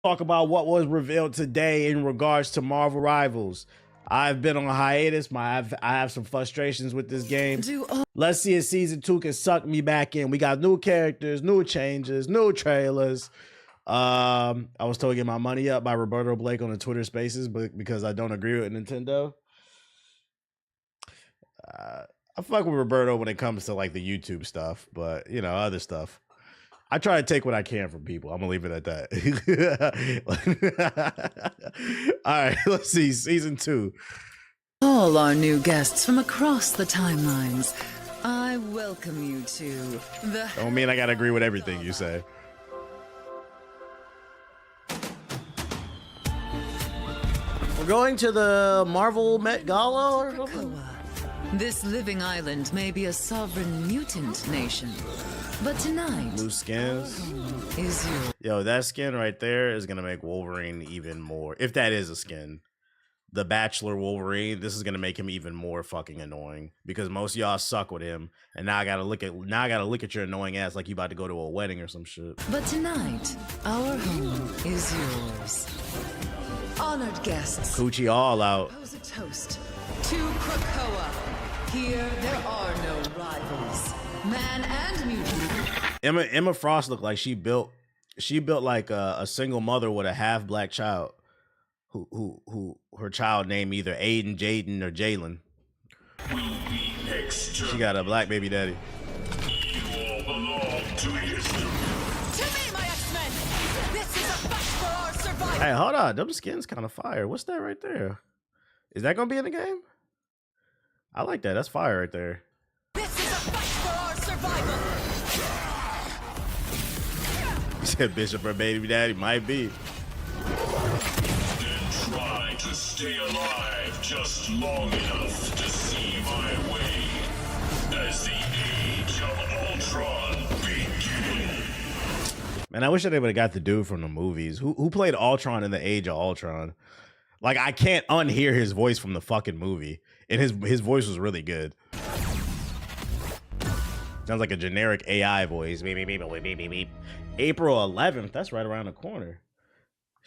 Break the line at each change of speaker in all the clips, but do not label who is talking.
talk about what was revealed today in regards to Marvel Rivals. I've been on a hiatus. I have some frustrations with this game. Let's see if season 2 can suck me back in. We got new characters, new changes, new trailers. I was told to get my money up by Roberto Blake on the Twitter Spaces, but because I don't agree with Nintendo. I fuck with Roberto when it comes to like the YouTube stuff, but you know, other stuff. I try to take what I can from people. I'm gonna leave it at that. All right, let's see. Season 2.
All our new guests from across the timelines. I welcome you to the...
Don't mean I gotta agree with everything you say. We're going to the Marvel Met Gala or something?
This living island may be a sovereign mutant nation, but tonight...
New skins?
...is your...
Yo, that skin right there is gonna make Wolverine even more... If that is a skin. The Bachelor Wolverine, this is gonna make him even more fucking annoying. Because most of y'all suck with him. And now I gotta look at your annoying ass like you about to go to a wedding or some shit.
But tonight, our home is yours. Honored guests.
Coochie all out.
Propose a toast to Krakoa. Here, there are no rivals. Man and mutant.
Emma Frost looked like she built like a single mother with a half black child, who her child named either Aiden, Jaden, or Jalen. She got a black baby daddy.
You all belong to history.
To me, my X-Men. This is a fight for our survival.
Hey, hold on, them skins kind of fire. What's that right there? Is that gonna be in the game? I like that. That's fire right there.
This is a fight for our survival.
You said Bishop or baby daddy might be.
Then try to stay alive just long enough to see my way as the Age of Ultron begins.
Man, I wish that they would have got the dude from the movies. Who played Ultron in the Age of Ultron? Like, I can't unhear his voice from the fucking movie. And his voice was really good. Sounds like a generic AI voice. Beep, beep, beep, beep, beep, beep. April 11th. That's right around the corner.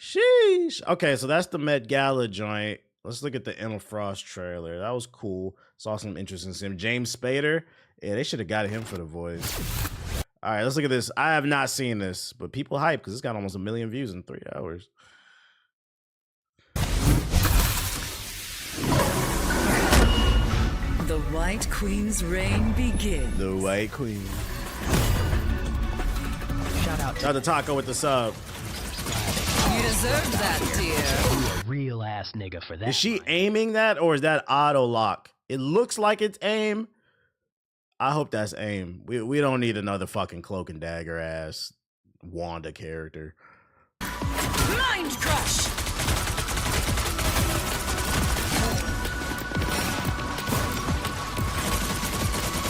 Sheesh. Okay, so that's the Met Gala joint. Let's look at the Emma Frost trailer. That was cool. Saw some interesting sim. James Spader. Yeah, they should have got him for the voice. All right, let's look at this. I have not seen this, but people hype because it's got almost 1 million views in 3 hours.
The White Queen's reign begins.
The White Queen.
Shout out
to Taco with the sub.
You deserve that, dear.
a real ass nigga for that.
Is she aiming that or is that auto lock? It looks like it's aim. I hope that's aim. We don't need another fucking Cloak and Dagger ass Wanda character.
Mind crush.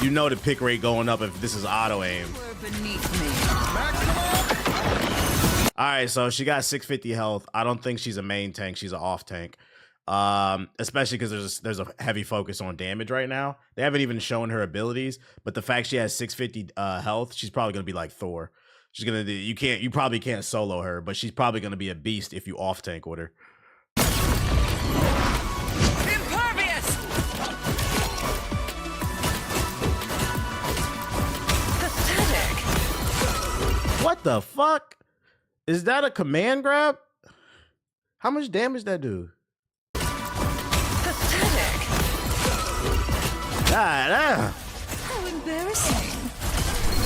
You know the pick rate going up if this is auto aim.
Beneath me.
All right, so she got 650 health. I don't think she's a main tank. She's an off tank. Especially because there's a heavy focus on damage right now. They haven't even shown her abilities, but the fact she has 650 health, she's probably gonna be like Thor. She's gonna do, you probably can't solo her, but she's probably gonna be a beast if you off tank with her.
Impervious. Pathetic.
What the fuck? Is that a command grab? How much damage that do?
Pathetic.
God,
How embarrassing.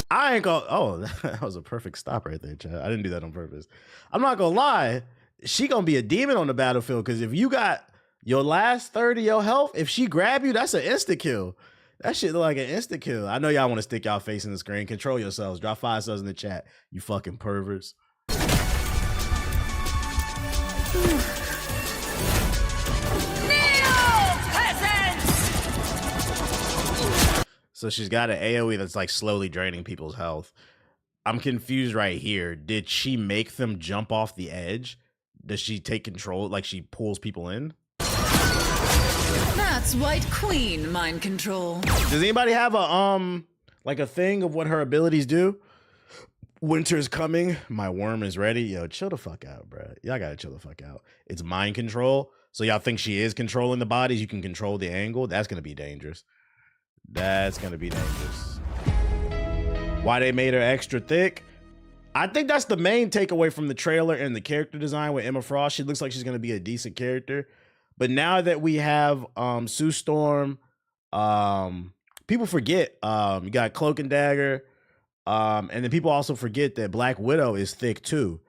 I ain't gonna. Oh, that was a perfect stop right there, Chad. I didn't do that on purpose. I'm not gonna lie. She gonna be a demon on the battlefield because if you got your last 30 of your health, if she grab you, that's an insta kill. That shit look like an insta kill. I know y'all want to stick y'all face in the screen. Control yourselves. Drop 5 subs in the chat. You fucking perverts. So she's got an AoE that's like slowly draining people's health. I'm confused right here. Did she make them jump off the edge? Does she take control? Like she pulls people in?
That's White Queen mind control.
Does anybody have a like a thing of what her abilities do? Winter's coming. My worm is ready. Yo, chill the fuck out, bro. Y'all gotta chill the fuck out. It's mind control. So y'all think she is controlling the bodies? You can control the angle? That's gonna be dangerous. That's gonna be dangerous. Why they made her extra thick? I think that's the main takeaway from the trailer and the character design with Emma Frost. She looks like she's gonna be a decent character. But now that we have Sue Storm, people forget you got Cloak and Dagger. And then people also forget that Black Widow is thick too.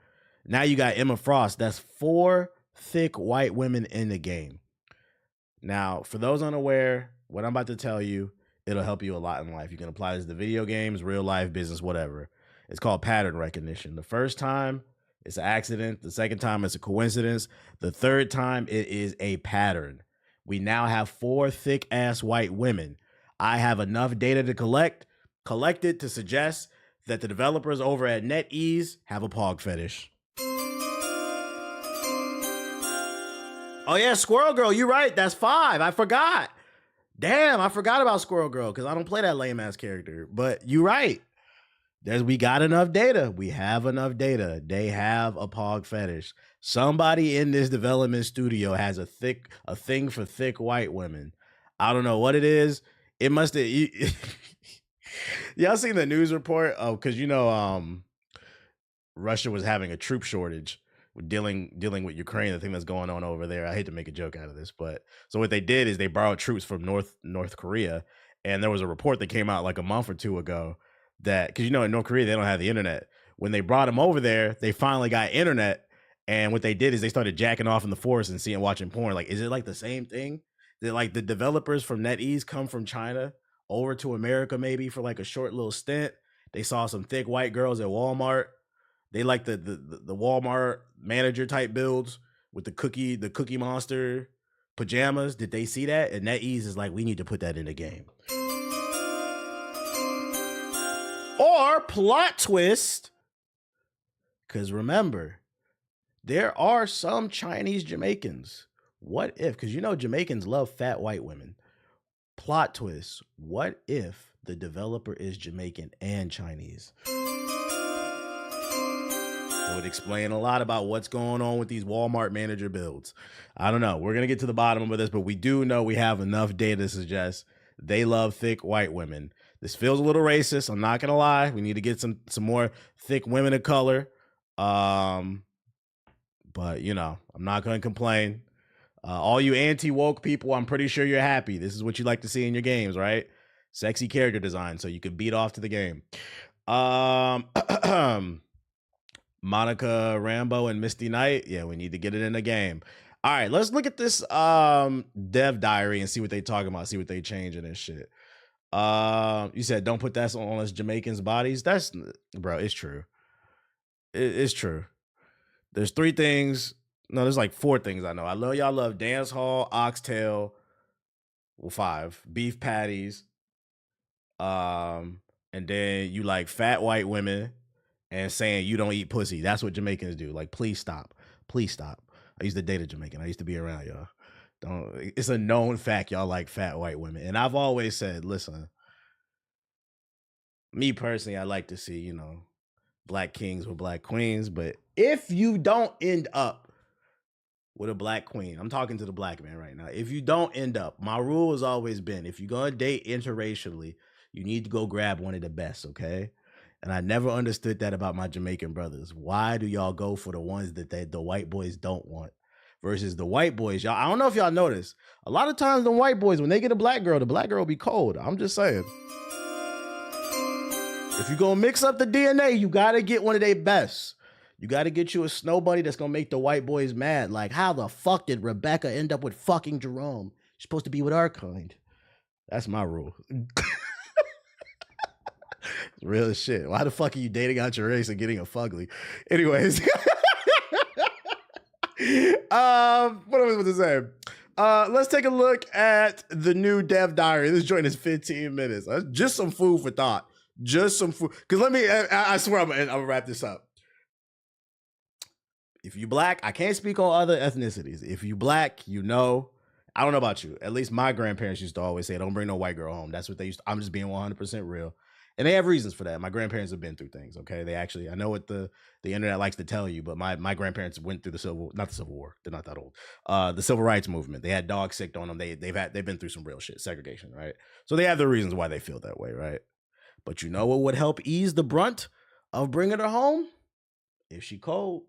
Now you got Emma Frost. That's 4 thick white women in the game. Now, for those unaware, what I'm about to tell you, it'll help you a lot in life. You can apply this to video games, real life, business, whatever. It's called pattern recognition. The first time, it's an accident. The second time, it's a coincidence. The third time, it is a pattern. We now have 4 thick-ass white women. I have enough data to collect it to suggest that the developers over at NetEase have a pog fetish. Oh yeah, Squirrel Girl, you're right. That's 5. I forgot. Damn, I forgot about Squirrel Girl because I don't play that lame ass character. But you're right. We got enough data. We have enough data. They have a pog fetish. Somebody in this development studio has a thing for thick white women. I don't know what it is. It must have. Y'all seen the news report? Oh, because Russia was having a troop shortage, dealing with Ukraine, the thing that's going on over there. I hate to make a joke out of this, but so what they did is they borrowed troops from North Korea, and there was a report that came out like a month or two ago that, because in North Korea they don't have the internet. When they brought them over there, they finally got internet, and what they did is they started jacking off in the forest and watching porn. Like, is it like the same thing? That like the developers from NetEase come from China over to America maybe for like a short little stint. They saw some thick white girls at Walmart. They like the Walmart manager type builds with the cookie monster pajamas. Did they see that? And NetEase is like, we need to put that in the game. Or plot twist, because remember, there are some Chinese Jamaicans. What if, because Jamaicans love fat white women. Plot twist, what if the developer is Jamaican and Chinese? It would explain a lot about what's going on with these Walmart manager builds. I don't know. We're going to get to the bottom of this, but we do know we have enough data to suggest they love thick white women. This feels a little racist. I'm not going to lie. We need to get some more thick women of color. But, I'm not going to complain. All you anti-woke people, I'm pretty sure you're happy. This is what you like to see in your games, right? Sexy character design so you can beat off to the game. Monica Rambeau and Misty Knight. Yeah, we need to get it in the game. All right, let's look at this dev diary and see what they talking about, see what they changing and shit. You said don't put that on us Jamaicans' bodies. That's, bro, it's true. It's true. There's 3 things. No, there's like 4 things I know. I know y'all love dance hall, oxtail. Well, 5 beef patties. And then you like fat white women and saying you don't eat pussy. That's what Jamaicans do. Like, please stop. Please stop. I used to date a Jamaican. I used to be around y'all. It's a known fact y'all like fat white women. And I've always said, listen, me personally, I like to see, black kings with black queens. But if you don't end up with a black queen, I'm talking to the black man right now. If you don't end up, my rule has always been, if you're going to date interracially, you need to go grab one of the best, okay? And I never understood that about my Jamaican brothers. Why do y'all go for the ones that the white boys don't want versus the white boys? Y'all, I don't know if y'all notice. A lot of times the white boys, when they get a black girl, the black girl will be cold. I'm just saying. If you're going to mix up the DNA, you got to get one of their best. You got to get you a snow bunny that's going to make the white boys mad. Like, how the fuck did Rebecca end up with fucking Jerome? She's supposed to be with our kind. That's my rule. Real shit. Why the fuck are you dating out your race and getting a fugly? Anyways. What I was about to say. Let's take a look at the new dev diary. This joint is 15 minutes. Just some food for thought. Just some food. Because I swear I'm going to wrap this up. If you black, I can't speak on other ethnicities. If you black, I don't know about you. At least my grandparents used to always say, don't bring no white girl home. That's what they used to. I'm just being 100% real. And they have reasons for that. My grandparents have been through things. Okay, they actually, I know what the internet likes to tell you, but my grandparents went through not the Civil War. They're not that old. The Civil Rights Movement. They had dogs sicked on them. They've been through some real shit, segregation, right? So they have the reasons why they feel that way, right? But you know what would help ease the brunt of bringing her home? If she cold.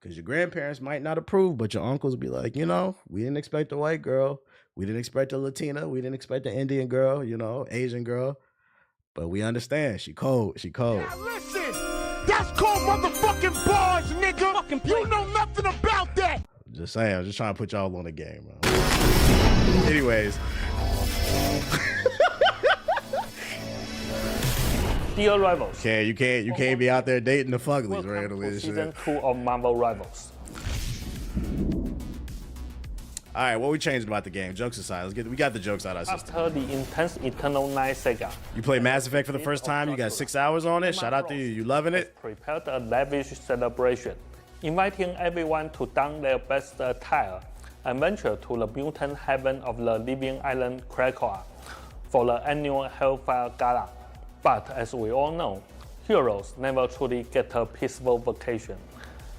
Because your grandparents might not approve, but your uncles be like, you know, we didn't expect a white girl. We didn't expect a Latina. We didn't expect an Indian girl, you know, Asian girl. But we understand. She cold. She cold.
Now listen, that's called motherfucking bars, nigga. You know nothing about that.
Just saying. I'm just trying to put y'all on the game, bro. Anyways.
Dear Rivals.
You can't be out there dating the fuglies randomly and shit.
Season 2 of Marvel Rivals.
All right, what we changed about the game? Jokes aside, we got the jokes out of our system.
After the intense Eternal Night saga,
You played Mass Effect for the first time. You got 6 hours on it. Shout out to you. You loving it?
prepared a lavish celebration, inviting everyone to don their best attire and venture to the mutant heaven of the living island Krakoa for the annual Hellfire Gala. But as we all know, heroes never truly get a peaceful vacation.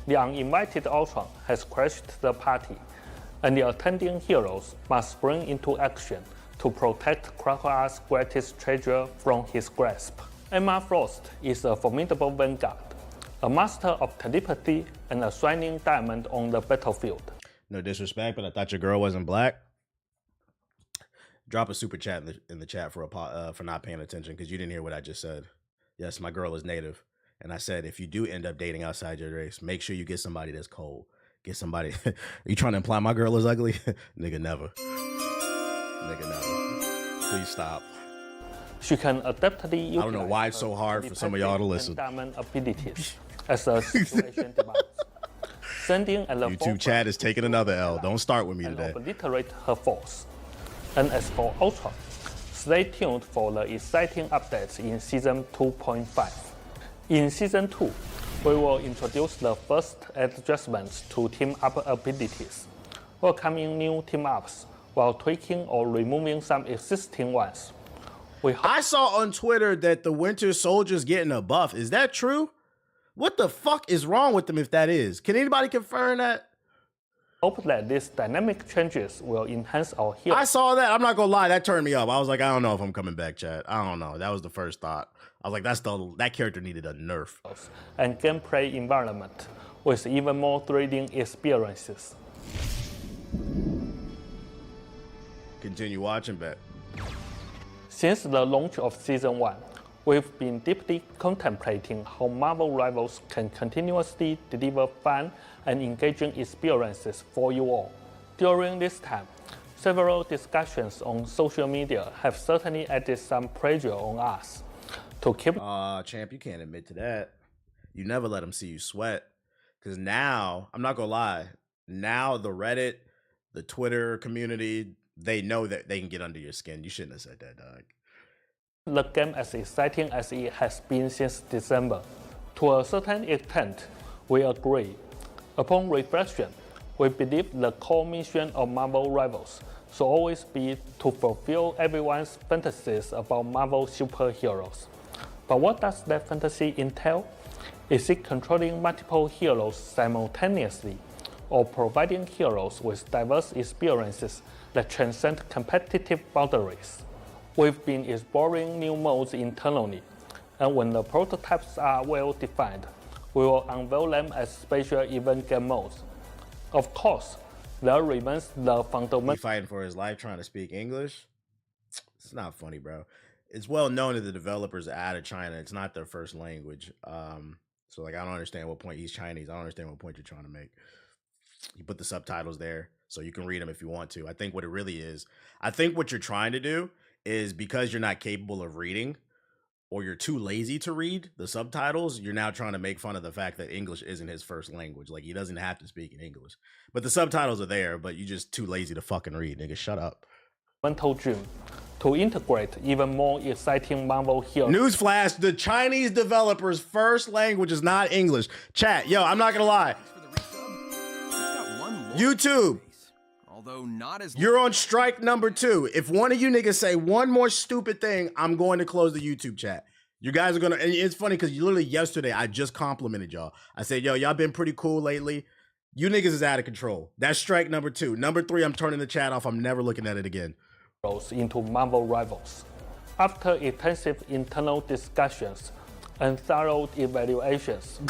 The uninvited Ultron has crashed the party, and the attending heroes must spring into action to protect Krakoa's greatest treasure from his grasp. Emma Frost is a formidable vanguard, a master of telepathy and a shining diamond on the battlefield.
No disrespect, but I thought your girl wasn't black. Drop a super chat in the chat for not paying attention because you didn't hear what I just said. Yes, my girl is native, and I said if you do end up dating outside your race, make sure you get somebody that's cold. Get somebody. Are you trying to imply my girl is ugly? Nigga, never. Nigga, never. Please stop.
She can adeptly utilize
I don't know why it's so hard for some of y'all to listen.
Diamond abilities as a situation demands. Sending at the
YouTube chat is taking another L. Don't start with me
and
today.
obliterate her force. And as for Ultron, stay tuned for the exciting updates in Season 2.5. In Season 2, we will introduce the first adjustments to team-up abilities, welcoming new team-ups while tweaking or removing some existing ones.
I saw on Twitter that the Winter Soldier's getting a buff. Is that true? What the fuck is wrong with them if that is? Can anybody confirm that?
Hope that these dynamic changes will enhance our heroes.
I saw that. I'm not gonna lie, that turned me up. I was like, I don't know if I'm coming back, Chad. I don't know. That was the first thought. I was like, that character needed a nerf.
And gameplay environment with even more thrilling experiences.
Continue watching, bet.
Since the launch of Season 1, we've been deeply contemplating how Marvel Rivals can continuously deliver fun and engaging experiences for you all. During this time, several discussions on social media have certainly added some pressure on us to keep.
Champ, you can't admit to that. You never let them see you sweat. Because now, I'm not gonna lie, now the Reddit, the Twitter community, they know that they can get under your skin. You shouldn't have said that, dog.
The game as exciting as it has been since December. To a certain extent, we agree. Upon reflection, we believe the core mission of Marvel Rivals should always be to fulfill everyone's fantasies about Marvel superheroes. But what does that fantasy entail? Is it controlling multiple heroes simultaneously, or providing heroes with diverse experiences that transcend competitive boundaries? We've been exploring new modes internally, and when the prototypes are well defined, we will unveil them as special event game modes. Of course, there remains the fundamental.
He fighting for his life trying to speak English. It's not funny, bro. It's well known that the developers are out of China. It's not their first language. So like, I don't understand what point he's Chinese. I don't understand what point you're trying to make. You put the subtitles there so you can read them if you want to. I think what it really is, I think what you're trying to do is because you're not capable of reading or you're too lazy to read the subtitles, you're now trying to make fun of the fact that English isn't his first language. Like, he doesn't have to speak in English. But the subtitles are there, but you're just too lazy to fucking read, nigga. Shut up.
mental dream to integrate even more exciting Marvel heroes.
Newsflash, the Chinese developers' first language is not English. Chat, yo, I'm not gonna lie. YouTube,
Although not as
You're on strike number 2. If one of you niggas say one more stupid thing, I'm going to close the YouTube chat. You guys are gonna, and it's funny because literally yesterday I just complimented y'all. I said, yo, y'all been pretty cool lately. You niggas is out of control. That's strike number 2. Number 3, I'm turning the chat off. I'm never looking at it again.
Into Marvel Rivals. After intensive internal discussions and thorough evaluations,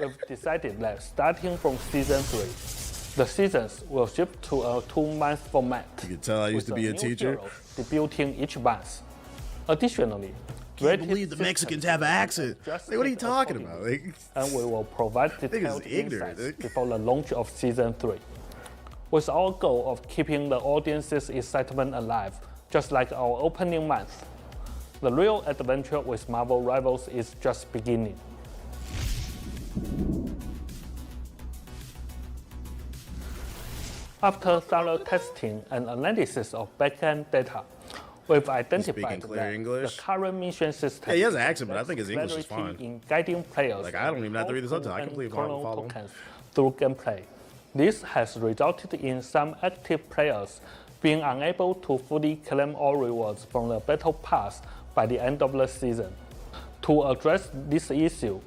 we've decided that starting from season 3, the seasons will shift to a 2-month format.
You can tell I used to be a teacher.
Debuting each month. Additionally,
can't believe the Mexicans have an accent. Like, what are you talking about? Like,
and we will provide detailed insights before the launch of season 3. With our goal of keeping the audience's excitement alive, just like our opening month. The real adventure with Marvel Rivals is just beginning. After thorough testing and analysis of backend data, we've identified that the current mission system
he has an accent, but I think his English is fine.
In guiding players,
like, I don't even have to read the subtitle. I completely follow him.
Through gameplay. This has resulted in some active players being unable to fully claim all rewards from the Battle Pass by the end of the season. To address this issue,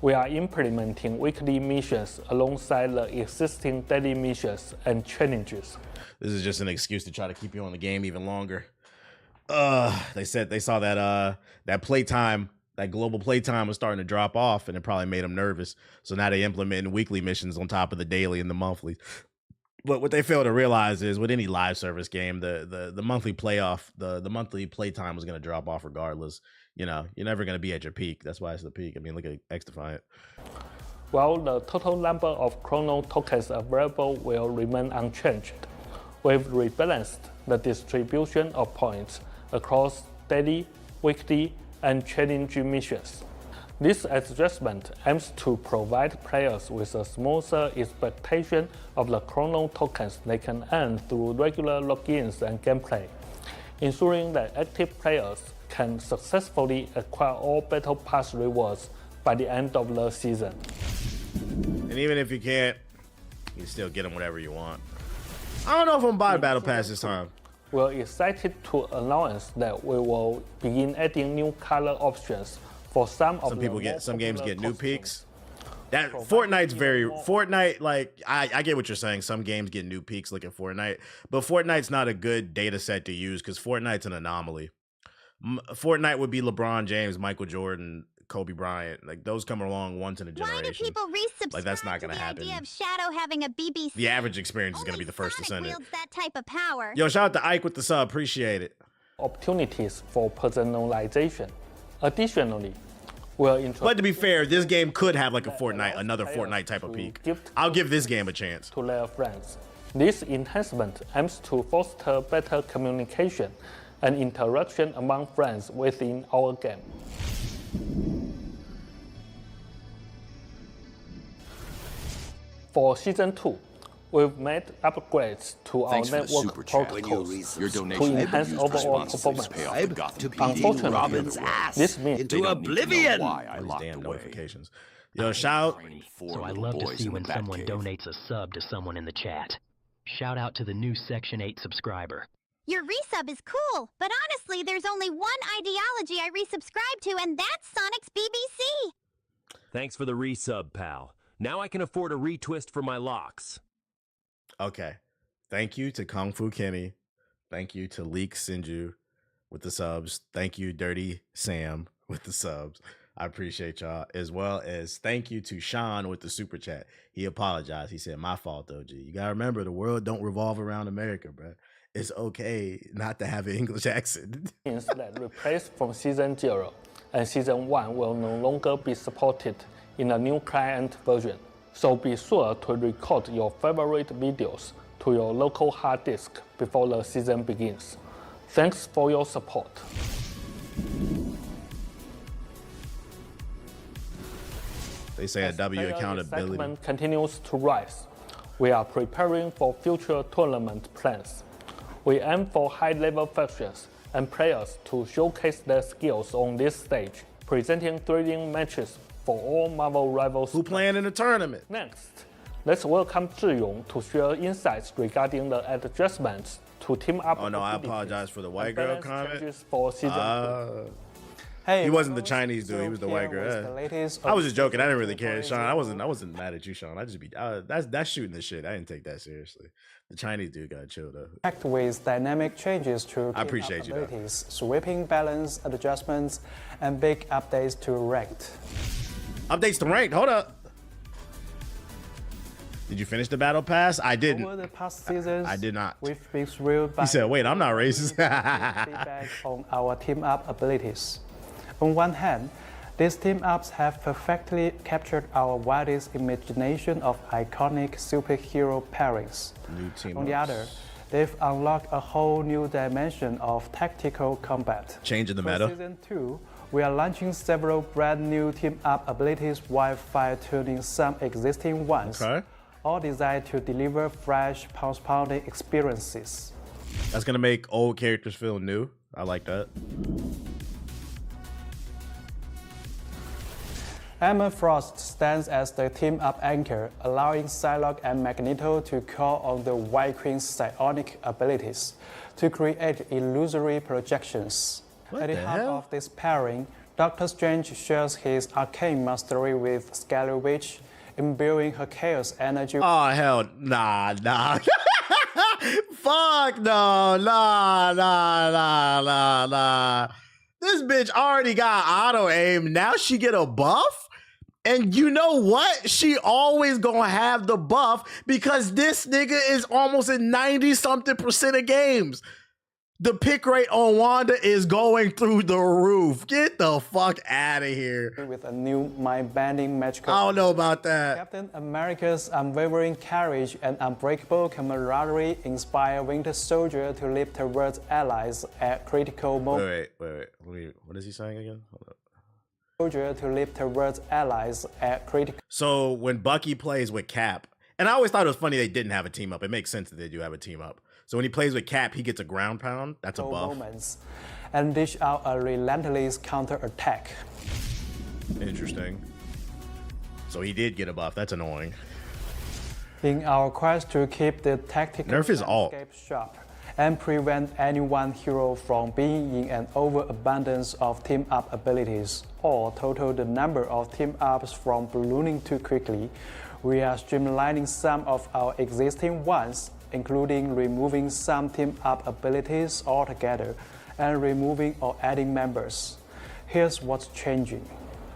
we are implementing weekly missions alongside the existing daily missions and challenges.
This is just an excuse to try to keep you on the game even longer. They said they saw that that playtime, that global playtime was starting to drop off, and it probably made them nervous. So now they implementing weekly missions on top of the daily and the monthly. But what they fail to realize is with any live service game, the monthly the monthly playtime was going to drop off regardless. You know, you're never going to be at your peak. That's why it's the peak. I mean, look at XDefiant.
While the total number of Chrono tokens available will remain unchanged, we've rebalanced the distribution of points across daily, weekly, and challenge missions. This adjustment aims to provide players with a smoother expectation of the Chrono tokens they can earn through regular logins and gameplay, ensuring that active players can successfully acquire all Battle Pass rewards by the end of the season.
And even if you can't, you can still get them whatever you want. I don't know if I'm buying a Battle Pass this time.
We're excited to announce that we will begin adding new color options for some
games get new peaks. That Fortnite, like I get what you're saying. Some games get new peaks like at Fortnite, but Fortnite's not a good data set to use because Fortnite's an anomaly. Fortnite would be LeBron James, Michael Jordan, Kobe Bryant. Like those come along once in a generation.
Why do people resubscribe
like that's not gonna
to the
happen.
idea of Shadow having a BBC?
The average experience is gonna be the first to send it.
That type of power.
Yo, shout out to Ike with the sub. Appreciate it.
Opportunities for personalization. Additionally, we're
but to be fair, this game could have like another Fortnite type of peak. I'll give this game a chance.
To their friends. This enhancement aims to foster better communication and interaction among friends within our game. For Season 2, we've made upgrades to our network protocols to enhance overall performance. Unfortunately, this means
into oblivion.
Damn notifications. Yo, shout.
So I love to see when someone donates a sub to someone in the chat. Shout out to the new Section 8 subscriber.
Your resub is cool, but honestly, there's only one ideology I resubscribe to, and that's Sonic's BBC.
Thanks for the resub, pal. Now I can afford a retwist for my locks.
Okay. Thank you to Kung Fu Kenny. Thank you to Leek Sinju with the subs. Thank you, Dirty Sam, with the subs. I appreciate y'all. As well as thank you to Sean with the super chat. He apologized. He said, my fault, OG. You got to remember, the world don't revolve around America, bro. It's okay not to have an English accent.
that replaced from Season 0 and Season 1 will no longer be supported in a new client version. So be sure to record your favorite videos to your local hard disk before the season begins. Thanks for your support.
They say a W accountability.
Excitement continues to rise. We are preparing for future tournament plans. We aim for high-level factions and players to showcase their skills on this stage, presenting thrilling matches for all Marvel Rivals.
Who playing in the tournament?
Next, Let's welcome Zhiyong to share insights regarding the adjustments to team up.
Oh no, I
abilities
apologize for the white
and
girl
balance
comment.
changes for season 2.
Hey,
He wasn't the
fellas,
Chinese dude.
so
He was the
here
white girl.
with
Yeah.
the latest
I was
of
just joking. I didn't really
season
care,
4
Sean.
is
I wasn't mad at you, Sean. I just be that's shooting the shit. I didn't take that seriously. The Chinese dude got chill though.
packed with dynamic changes to
I
team
appreciate
up
you, though.
abilities, sweeping balance adjustments, and big updates to ranked.
Updates to ranked. Hold up. Did you finish the battle pass? I didn't.
Over the past seasons,
I did not.
We've been thrilled by
He said, "Wait, I'm not racist."
feedback on our team up abilities. On one hand, these team ups have perfectly captured our wildest imagination of iconic superhero pairings.
New team
On the
ups.
other, they've unlocked a whole new dimension of tactical combat.
Changing the
For
meta.
Season 2, we are launching several brand new team-up abilities while fine-tuning some existing ones,
Okay.
all designed to deliver fresh, pulse-pounding experiences.
That's gonna make old characters feel new. I like that.
Emma Frost stands as the team-up anchor, allowing Psylocke and Magneto to call on the White Queen's psionic abilities to create illusory projections.
What
At the
the
heart
hell?
of this pairing, Doctor Strange shares his arcane mastery with Scarlet Witch, imbuing her chaos energy
Oh hell, nah. Fuck no, nah. This bitch already got auto aim. Now she get a buff? And you know what? She always gonna have the buff because this nigga is almost in 90-something% of games. The pick rate on Wanda is going through the roof. Get the fuck out of here.
with a new mind-bending magical.
I don't know about that.
Captain America's unwavering courage and unbreakable camaraderie inspire Winter Soldier to leap towards allies at critical moments.
Wait. What is he saying again? Hold up.
Soldier to leap towards allies at critical
So when Bucky plays with Cap, and I always thought it was funny they didn't have a team up. It makes sense that they do have a team up. So when he plays with Cap, he gets a ground pound. That's a buff.
moments and dish out a relentless counterattack.
Interesting. So he did get a buff. That's annoying.
In our quest to keep the tactical
Nerf his ult.
landscape sharp and prevent any one hero from being in an overabundance of team-up abilities or total the number of team-ups from ballooning too quickly, we are streamlining some of our existing ones, including removing some team-up abilities altogether and removing or adding members. Here's what's changing.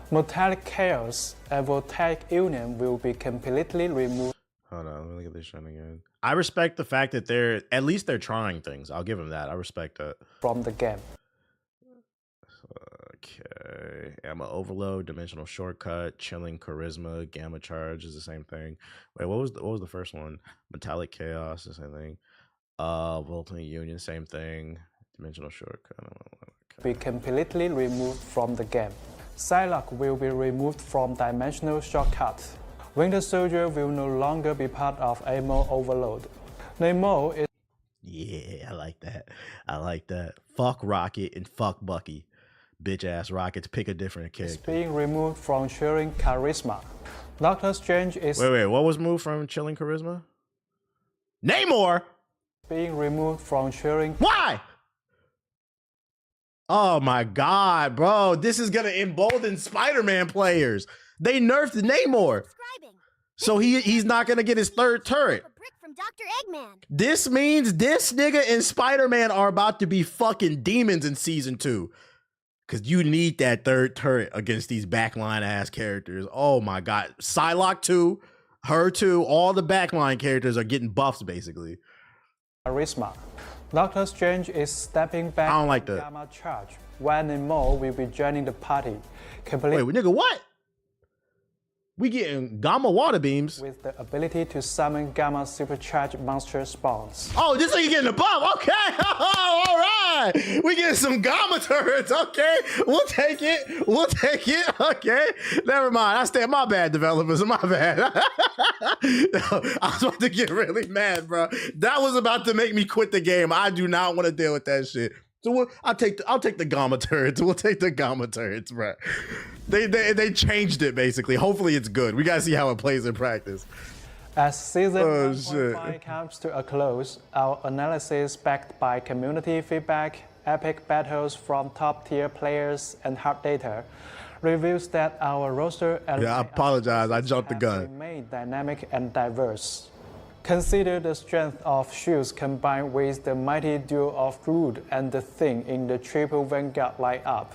Metallic Chaos and Voltaic Union will be completely removed
Hold on. Let me look at this shit again. I respect the fact that they're trying things. I'll give them that. I respect that.
from the game.
Okay. Ammo overload, dimensional shortcut, chilling charisma, gamma charge is the same thing. Wait, what was the first one? Metallic chaos, the same thing. Voltaic Union, same thing. Dimensional shortcut.
Be completely removed from the game. Psylocke will be removed from Dimensional Shortcut. Winter Soldier will no longer be part of ammo overload. Namor is
Yeah, I like that. Fuck Rocket and fuck Bucky. Bitch ass Rockets. Pick a different character.
being removed from sharing charisma. Doctor Strange is
Wait. What was moved from chilling charisma? Namor.
being removed from sharing.
Why? Oh my god, bro. This is gonna embolden Spider-Man players. They nerfed Namor.
Subscribing.
So he's not gonna get his third turret.
A brick from Dr. Eggman.
This means this nigga and Spider-Man are about to be fucking demons in season 2. Cause you need that third turret against these backline ass characters. Oh my god. Psylocke 2, her 2, all the backline characters are getting buffs basically.
Charisma. Doctor Strange is stepping back
I don't like
from
that.
Gamma Charge, while Namor will be joining the party, completely
Wait, nigga, what? We getting gamma water beams.
with the ability to summon Gamma supercharged monster spawns.
Oh, this nigga getting a buff. Okay. Oh, all right. We getting some gamma turrets. Okay. We'll take it. Okay. Never mind. My bad, developers. My bad. I was about to get really mad, bro. That was about to make me quit the game. I do not want to deal with that shit. So I'll take the gamma turrets. We'll take the gamma turrets, bro. They changed it basically. Hopefully it's good. We gotta see how it plays in practice.
As season
Oh,
1.5 comes to a close, our analysis backed by community feedback, epic battles from top-tier players, and hard data reveals that our roster and
Yeah, I apologize. I jumped the gun.
remain dynamic and diverse. Consider the strength of Shields combined with the mighty duo of Groot and the Thing in the triple Vanguard lineup.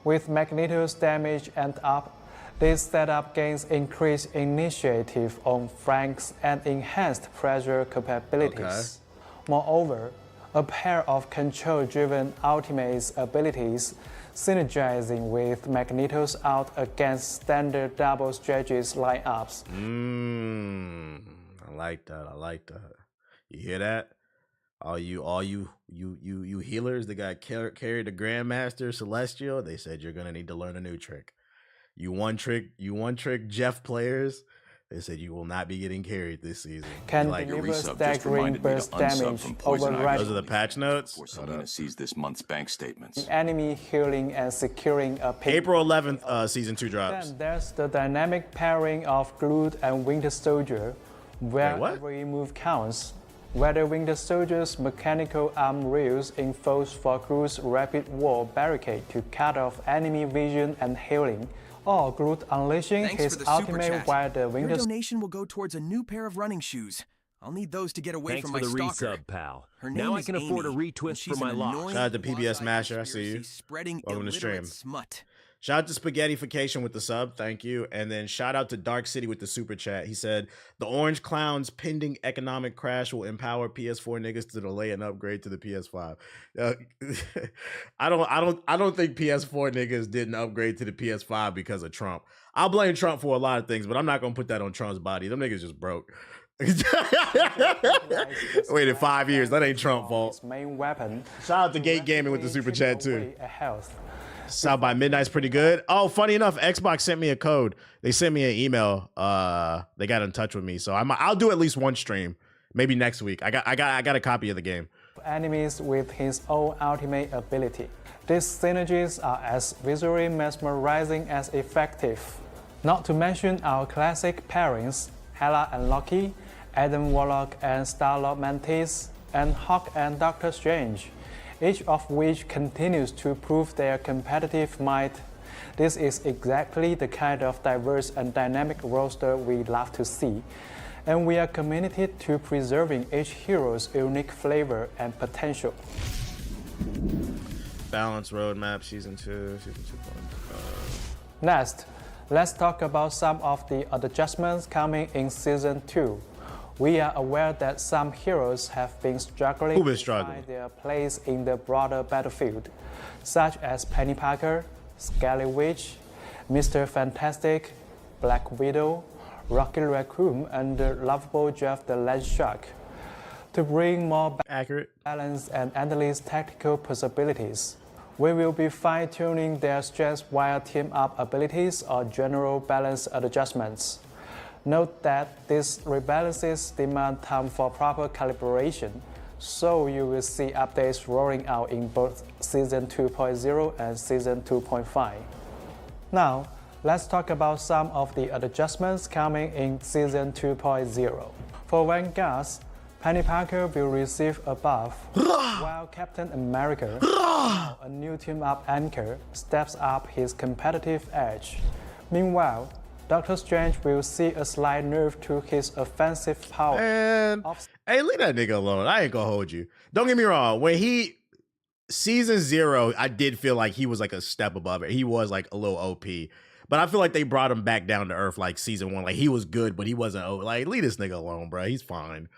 With Magneto's damage and up, this setup gains increased initiative on flanks and enhanced pressure capabilities. Moreover, a pair of control-driven ultimates abilities synergizing with Magneto's out against standard double strategies lineups.
I like that. I like that. You hear that? All you healers that got carried the Grandmaster Celestial, they said you're gonna need to learn a new trick. You one trick Jeff players, they said you will not be getting carried this season.
Can
like
deliver staggering burst damage, overriding
those are the patch notes.
Before Selena sees this month's bank statements.
enemy healing and securing a pick.
April 11th, season 2 drops.
Then there's the dynamic pairing of Groot and Winter Soldier, where
what?
every move counts. Whether Winter Soldier's mechanical arm rails enforced for Groot's rapid wall barricade to cut off enemy vision and healing, or Groot unleashing his ultimate while the Winter
Your donation will go towards a new pair of running shoes. I'll need those to get away
Thanks
from my
for the
stalker.
resub, pal.
Her
Now
name
I
is
can afford a
Amy,
retwist
and she's
for my
an
loss.
annoying
Shout out to PBS
quasi
Masher, I see you.
conspiracy Spreading
Welcome to stream.
illiterate smut.
Shout out to Spaghettification with the sub, thank you. And then shout out to Dark City with the super chat. He said, the Orange Clown's pending economic crash will empower PS4 niggas to delay an upgrade to the PS5. I don't think PS4 niggas didn't upgrade to the PS5 because of Trump. I'll blame Trump for a lot of things, but I'm not gonna put that on Trump's body. Them niggas just broke. Waited 5 years. That ain't Trump fault.
main weapon.
Shout out to Gate Gaming with the super chat too.
A health.
South by Midnight's pretty good. Oh, funny enough, Xbox sent me a code. They sent me an email. They got in touch with me, so I'll do at least one stream, maybe next week. I got a copy of the game.
Enemies with his own ultimate ability. These synergies are as visually mesmerizing as effective. Not to mention our classic pairings, Hela and Loki, Adam Warlock and Star-Lord Mantis, and Hawk and Doctor Strange, each of which continues to prove their competitive might. This is exactly the kind of diverse and dynamic roster we love to see, and we are committed to preserving each hero's unique flavor and potential.
Balance Roadmap Season 2.
Next, let's talk about some of the adjustments coming in Season 2. We are aware that some heroes have been struggling to find their place in the broader battlefield, such as Penny Parker, Scarlet Witch, Mr. Fantastic, Black Widow, Rocket Raccoon, and the lovable Jeff the Land Shark. To bring more balance and endless tactical possibilities, we will be fine-tuning their strengths via team-up abilities or general balance adjustments. Note that these rebalances demand time for proper calibration, so you will see updates rolling out in both Season 2.0 and Season 2.5. Now, let's talk about some of the adjustments coming in Season 2.0. For Vanguards, Penny Parker will receive a buff, while Captain America, a new team-up anchor, steps up his competitive edge. Meanwhile, Doctor Strange will see a slight nerf to his offensive power.
And hey, leave that nigga alone. I ain't gonna hold you. Don't get me wrong. When Season 0, I did feel like he was like a step above it. He was like a little OP. But I feel like they brought him back down to earth like Season 1. Like he was good, but he wasn't OP. Like, leave this nigga alone, bro. He's fine.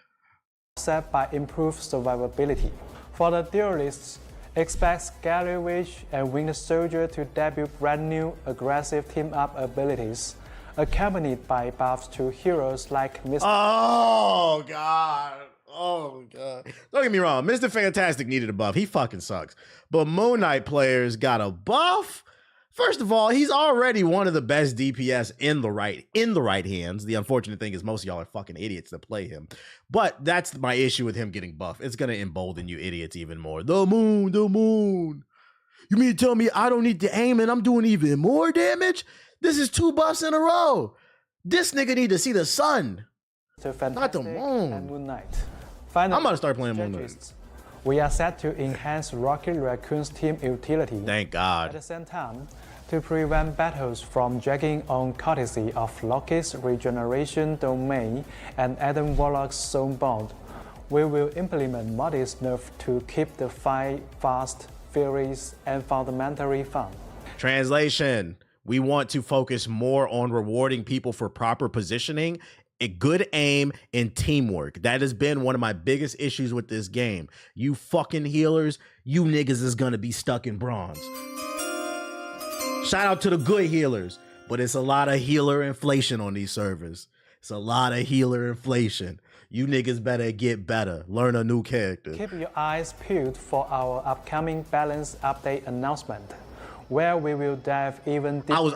Offset by improved survivability. For the duelists, expect Scarlet Witch and Winter Soldier to debut brand new aggressive team-up abilities, accompanied by buffs to heroes like Mr.
Oh, God. Oh, God. Don't get me wrong. Mr. Fantastic needed a buff. He fucking sucks. But Moon Knight players got a buff? First of all, he's already one of the best DPS in the right hands. The unfortunate thing is most of y'all are fucking idiots that play him. But that's my issue with him getting buff. It's going to embolden you idiots even more. The moon. You mean to tell me I don't need to aim and I'm doing even more damage? This is 2 buffs in a row. This nigga need to see the sun.
to Fantastic
Moon.
and Moon Knight. Finally,
I'm about to start playing Moon Knight.
strategists. We are set to enhance Rocket Raccoon's team utility.
Thank
At
God.
the same time, to prevent battles from dragging on courtesy of Loki's regeneration domain and Adam Warlock's zone bond, we will implement modest nerf to keep the fight fast, furious, and fundamentally fun.
Translation: we want to focus more on rewarding people for proper positioning, a good aim, and teamwork. That has been one of my biggest issues with this game. You fucking healers, you niggas is gonna be stuck in bronze. Shout out to the good healers, but it's a lot of healer inflation on these servers. It's a lot of healer inflation. You niggas better get better. Learn a new character.
Keep your eyes peeled for our upcoming balance update announcement, where we will dive even deeper.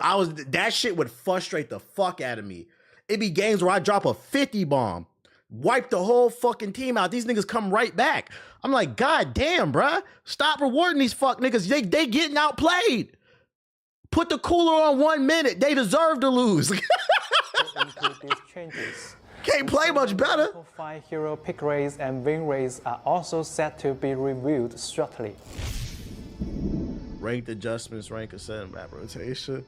That shit would frustrate the fuck out of me. It be games where I drop a 50 bomb, wipe the whole fucking team out. These niggas come right back. I'm like, God damn, bruh. Stop rewarding these fuck niggas. They getting outplayed. Put the cooler on 1 minute. They deserve to lose.
Into these changes.
Can't play much better.
Simplified hero pick rates and win rates are also set to be reviewed shortly.
Ranked adjustments, rank ascent, map rotation.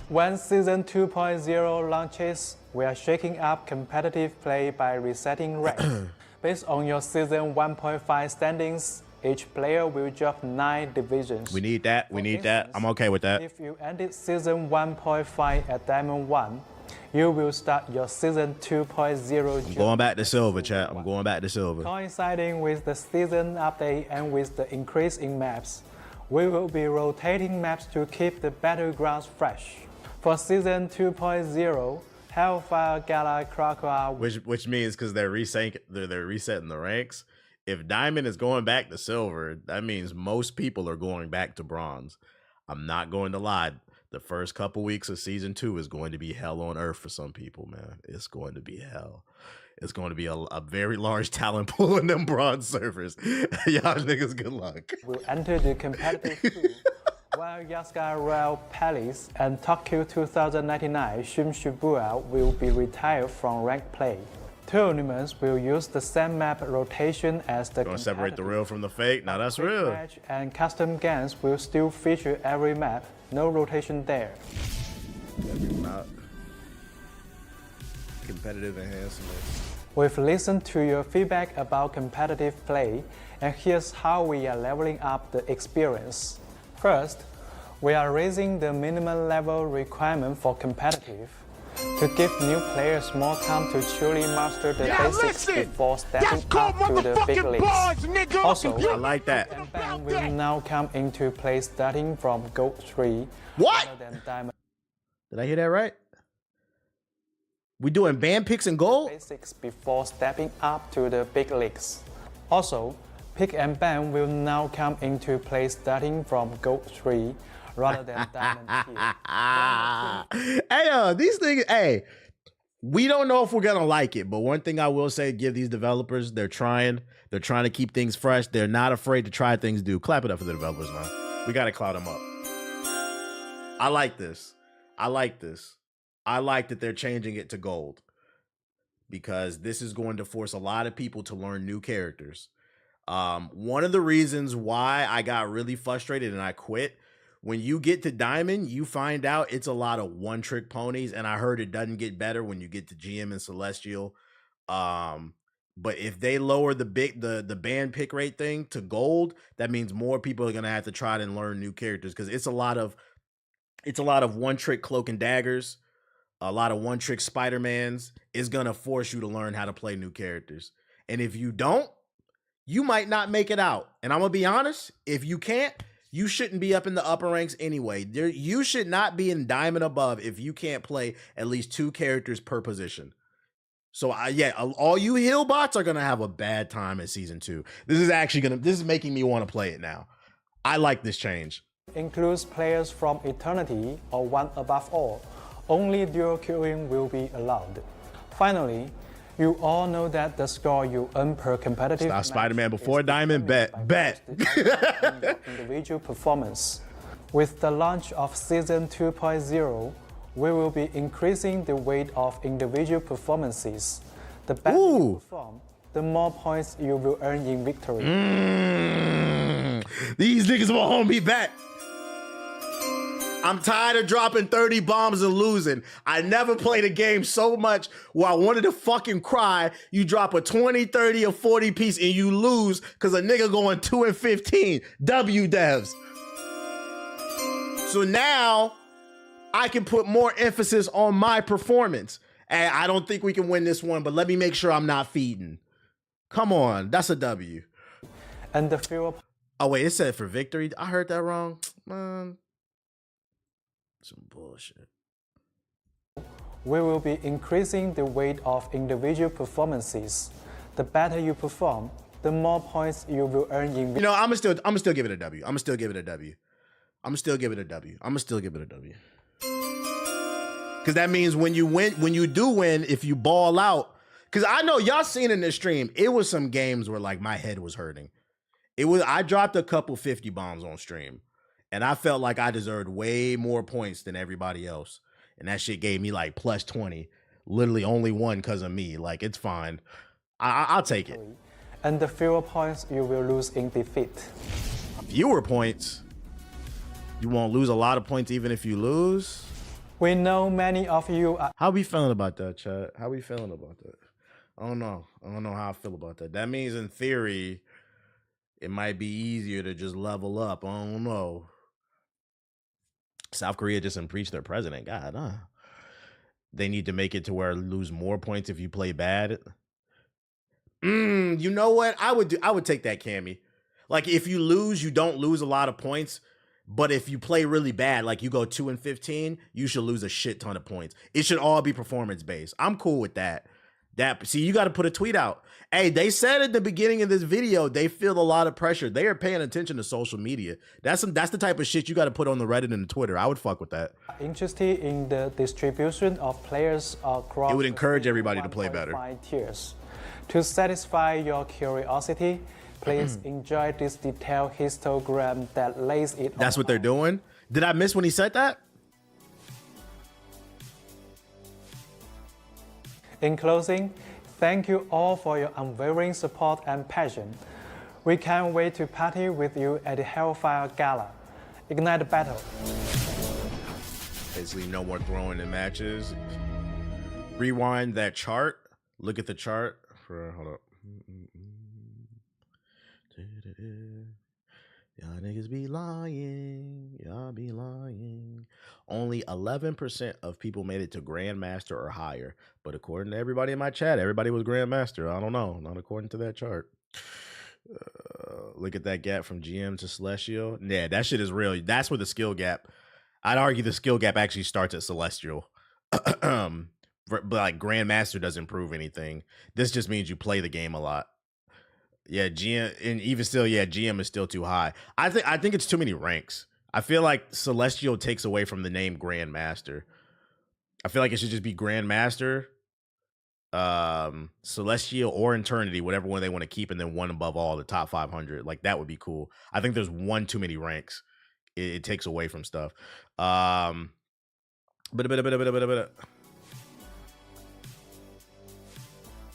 When Season 2.0 launches, we are shaking up competitive play by resetting rank. Based on your Season 1.5 standings, each player will drop 9 divisions.
We need that. We need that. I'm okay with that.
If you ended Season 1.5 at Diamond 1, you will start your Season 2.0
I'm going back to silver, chat. I'm going back to silver.
Coinciding with the season update and with the increase in maps, we will be rotating maps to keep the battlegrounds fresh. For Season 2.0, Hellfire Gala Crocodile,
Which means because they're resetting the ranks. If Diamond is going back to silver, that means most people are going back to bronze. I'm not going to lie. The first couple weeks of Season 2 is going to be hell on earth for some people, man. It's going to be hell. It's going to be a very large talent pool in them bronze servers. Y'all niggas, good luck.
will enter the competitive pool, while Yaska Royal Palace and Tokyo 2099 Shim Shibuya will be retired from ranked play. Tournaments will use the same map rotation as the
Gonna separate the real from the fake. Now that's real.
match, and custom games will still feature every map, no rotation there.
Competitive enhancements.
We've listened to your feedback about competitive play, and here's how we are leveling up the experience. First, we are raising the minimum level requirement for competitive to give new players more time to truly master the basics before stepping up to the big leagues. Also,
I like that.
and ban will now come into play starting from Gold 3
What?
rather than Diamond.
Did I hear that right? We doing band picks and gold?
Basics before stepping up to the big leagues. Also, pick and ban will now come into play starting from Gold 3 rather than Diamond tier.
Hey, these things, hey, we don't know if we're gonna like it, but one thing I will say, give these developers, they're trying to keep things fresh. They're not afraid to try things new. Clap it up for the developers, man. We gotta cloud them up. I like this. I like that they're changing it to gold, because this is going to force a lot of people to learn new characters. One of the reasons why I got really frustrated and I quit, when you get to Diamond, you find out it's a lot of one-trick ponies, and I heard it doesn't get better when you get to GM and Celestial. But if they lower the band pick rate thing to gold, that means more people are gonna have to try to learn new characters, because it's a lot of one-trick Cloak and Daggers, a lot of one-trick Spider-Mans. Is gonna force you to learn how to play new characters. And if you don't, you might not make it out. And I'm gonna be honest, if you can't, you shouldn't be up in the upper ranks anyway. You should not be in Diamond above if you can't play at least 2 characters per position. So all you heal bots are gonna have a bad time in Season 2. This is making me want to play it now. I like this change.
Includes players from Eternity or One Above All. Only dual queuing will be allowed. Finally, you all know that the score you earn per competitive
Stop
match
Spider-Man before
is
Diamond.
determined
Bet.
by your individual performance. With the launch of Season 2.0, We will be increasing the weight of individual performances. The better you perform, the more points you will earn in victory.
These niggas won't hold me back. I'm tired of dropping 30 bombs and losing. I never played a game so much where I wanted to fucking cry. You drop a 20, 30, or 40 piece and you lose because a nigga going 2 and 15. W devs. So now I can put more emphasis on my performance. And I don't think we can win this one, but let me make sure I'm not feeding. Come on, that's a W.
And the fewer...
Oh, wait, it said for victory. I heard that wrong. Man, some bullshit.
We will be increasing the weight of individual performances. The better you perform, the more points you will earn in victory.
You know, I'm gonna still give it a W. I'm gonna still give it a W. I'm gonna still give it a W. I'm gonna still give it a W. Because that means when you win, when you do win, if you ball out, because I know y'all seen in this stream, it was some games where like my head was hurting. I dropped a couple 50 bombs on stream and I felt like I deserved way more points than everybody else. And that shit gave me like plus 20, literally only one because of me. Like, it's fine. I'll take it.
And the fewer points you will lose in defeat.
Fewer points? You won't lose a lot of points even if you lose?
We know many of you are...
How we feeling about that, chat? How we feeling about that? I don't know. I don't know how I feel about that. That means in theory, it might be easier to just level up. I don't know. South Korea just impeached their president. God, they need to make it to where lose more points if you play bad. You know what? I would take that, Cammy. Like, if you lose, you don't lose a lot of points. But if you play really bad, like you go 2 and 15, you should lose a shit ton of points. It should all be performance based. I'm cool with that. See, you got to put a tweet out. Hey, they said at the beginning of this video, they feel a lot of pressure. They are paying attention to social media. That's the type of shit you got to put on the Reddit and the Twitter. I would fuck with that.
Interested in the distribution of players across...
It would encourage everybody to play better.
Tiers. To satisfy your curiosity, please enjoy this detailed histogram that lays it.
That's what they're doing? Did I miss when he said that?
In closing, thank you all for your unwavering support and passion. We can't wait to party with you at the Hellfire Gala. Ignite the battle.
Basically, no more throwing in matches. Rewind that chart. Look at the chart. Hold up. Y'all niggas be lying. Y'all be lying. Only 11% of people made it to Grandmaster or higher. But according to everybody in my chat, everybody was Grandmaster. I don't know. Not according to that chart. Look at that gap from GM to Celestial. Yeah, that shit is real. That's where the skill gap. I'd argue the skill gap actually starts at Celestial. But like Grandmaster doesn't prove anything. This just means you play the game a lot. Yeah, GM, and even still, yeah, GM is still too high. I think it's too many ranks. I feel like Celestial takes away from the name Grandmaster. I feel like it should just be Grandmaster, Celestial, or Eternity, whatever one they want to keep, and then one above all, the top 500. Like, that would be cool. I think there's one too many ranks. It takes away from stuff.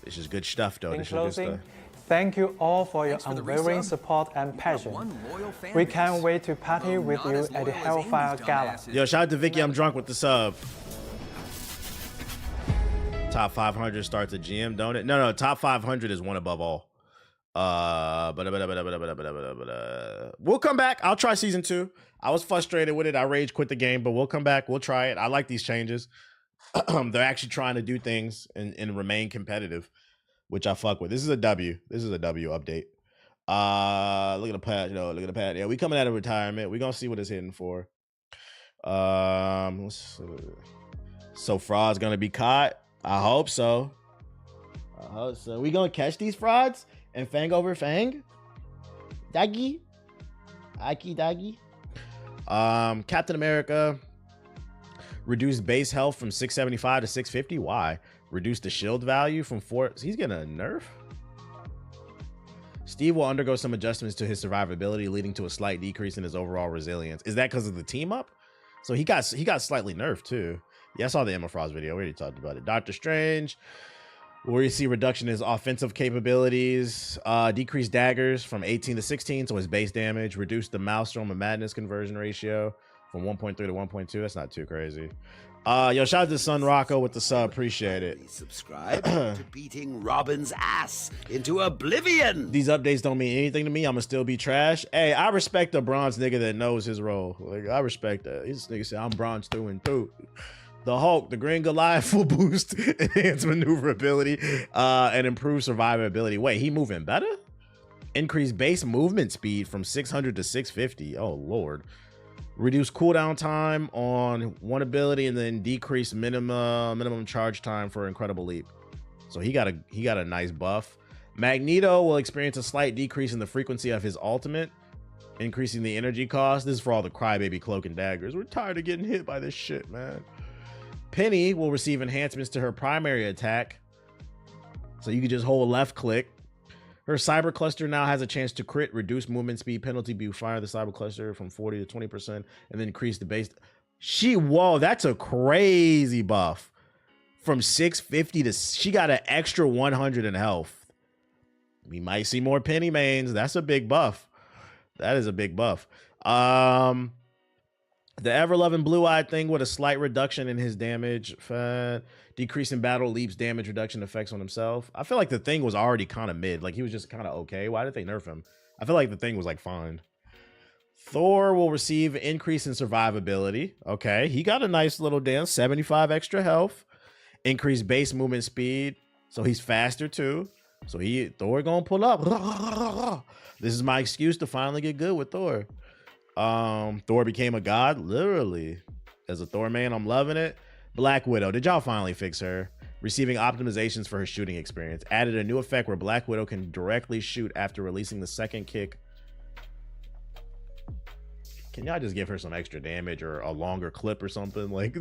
This is good stuff, though.
In
this
closing,
is good stuff.
Thank you all for your unwavering support and passion. We can't wait to party with you at the Hellfire Gala.
Yo, shout out to Vicky. I'm drunk with the sub. Top 500 starts at GM, don't it? No, top 500 is one above all. We'll come back. I'll try season 2. I was frustrated with it. I rage quit the game, but we'll come back. We'll try it. I like these changes. They're actually trying to do things and remain competitive, which I fuck with. This is a W. This is a W update. Look at the pad. Look at the pad. Yeah, we coming out of retirement. We're gonna see what it's hitting for. So fraud's gonna be caught. I hope so. We gonna catch these frauds and fang over fang. Doggy. Aki doggy. Captain America reduced base health from 675 to 650. Why? Reduce the shield value from 4. He's getting a nerf. Steve will undergo some adjustments to his survivability, leading to a slight decrease in his overall resilience. Is that because of the team up? So he got slightly nerfed too. Yeah, I saw the Emma Frost video. We already talked about it. Doctor Strange, where you see reduction in his offensive capabilities, decreased daggers from 18 to 16, so his base damage, reduced the Maelstrom of Madness conversion ratio from 1.3 to 1.2. That's not too crazy. Yo, shout out to Sun Rocco with the sub. Appreciate it.
Subscribe to beating Robin's ass into oblivion.
These updates don't mean anything to me. I'ma still be trash. Hey, I respect a bronze nigga that knows his role. Like, I respect that. This nigga said I'm bronze through and through. The Hulk, the Green Goliath, full boost, enhanced maneuverability, and improved survivability. Wait, he moving better? Increased base movement speed from 600 to 650. Oh Lord. Reduce cooldown time on one ability, and then decrease minimum charge time for Incredible Leap. So he got a nice buff. Magneto will experience a slight decrease in the frequency of his ultimate, increasing the energy cost. This is for all the crybaby cloak and daggers. We're tired of getting hit by this shit, man. Penny will receive enhancements to her primary attack, so you can just hold left click. Her cyber cluster now has a chance to crit, reduce movement speed penalty, be fire the cyber cluster from 40 to 20%, and then increase the base. Whoa, that's a crazy buff. From 650 to, she got an extra 100 in health. We might see more Penny mains. That's a big buff. That is a big buff. The ever-loving blue-eyed thing with a slight reduction in his damage. Decrease in battle leaps damage reduction effects on himself. I feel like the thing was already kind of mid. Like, he was just kind of okay. Why did they nerf him? I feel like the thing was, like, fine. Thor will receive increase in survivability. Okay, he got a nice little dance. 75 extra health. Increased base movement speed. So he's faster, too. So Thor gonna pull up. This is my excuse to finally get good with Thor. Thor became a god, literally. As a Thor man, I'm loving it. Black Widow, did y'all finally fix her? Receiving optimizations for her shooting experience. Added a new effect where Black Widow can directly shoot after releasing the second kick. Can y'all just give her some extra damage or a longer clip or something? Like,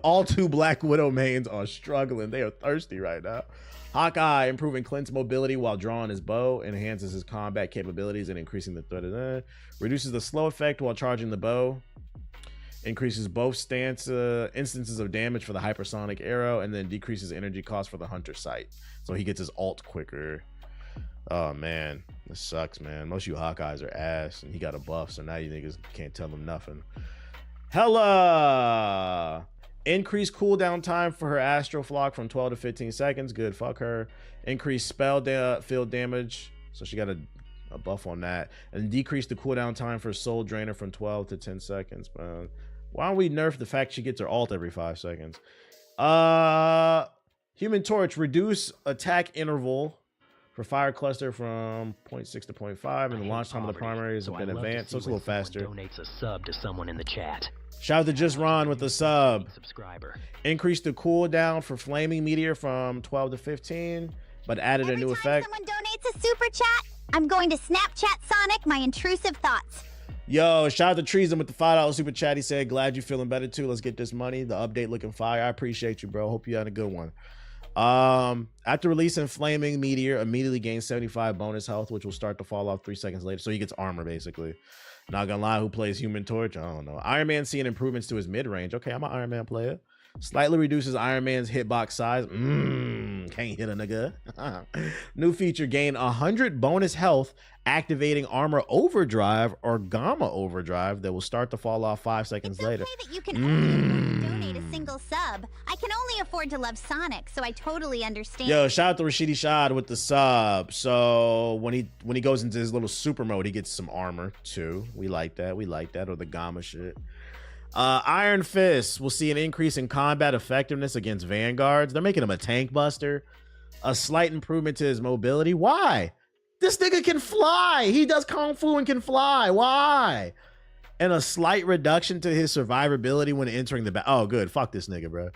all two Black Widow mains are struggling. They are thirsty right now. Hawkeye, improving Clint's mobility while drawing his bow, enhances his combat capabilities and increasing the threat. Reduces the slow effect while charging the bow. Increases both instances of damage for the hypersonic arrow, and then decreases energy cost for the hunter sight. So he gets his ult quicker. Oh man, this sucks, man. Most of you Hawkeyes are ass, and he got a buff, so now you niggas can't tell him nothing. Hella! Increased cooldown time for her Astro Flock from 12 to 15 seconds. Good, fuck her. Increased spell field damage, so she got a buff on that. And decrease the cooldown time for Soul Drainer from 12 to 10 seconds, man. Why don't we nerf the fact she gets her ult every 5 seconds? Human Torch, reduce attack interval for Fire Cluster from 0.6 to 0.5, and the launch time of the primaries have been advanced, so it's a little faster.
Donates a sub to someone in the chat.
Shout out to Just Ron with the sub.
Subscriber.
Increase the cooldown for Flaming Meteor from 12 to 15, but added a new effect.
Someone donates a super chat, I'm going to Snapchat Sonic my intrusive thoughts.
Yo, shout out to Treason with the $5 super chat. He said, glad you're feeling better too. Let's get this money. The update looking fire. I appreciate you, bro. Hope you had a good one. After releasing Flaming Meteor, immediately gains 75 bonus health, which will start to fall off 3 seconds later. So he gets armor, basically. Not gonna lie, who plays Human Torch? I don't know. Iron Man seeing improvements to his mid-range. Okay, I'm an Iron Man player. Slightly reduces Iron Man's hitbox size. Can't hit a nigga. New feature, gain 100 bonus health, activating Armor Overdrive or Gamma Overdrive that will start to fall off 5 seconds later.
It's okay that you can only donate a single sub. I can only afford to love Sonic, so I totally understand.
Yo, shout out to Rashidi Shad with the sub. So when he goes into his little super mode, he gets some armor too. We like that. We like that. Or the Gamma shit. Iron Fist will see an increase in combat effectiveness against vanguards. They're making him a tank buster. A slight improvement to his mobility. Why? This nigga can fly. He does kung fu and can fly. Why? And a slight reduction to his survivability when entering the battle. Oh, good. Fuck this nigga, bro.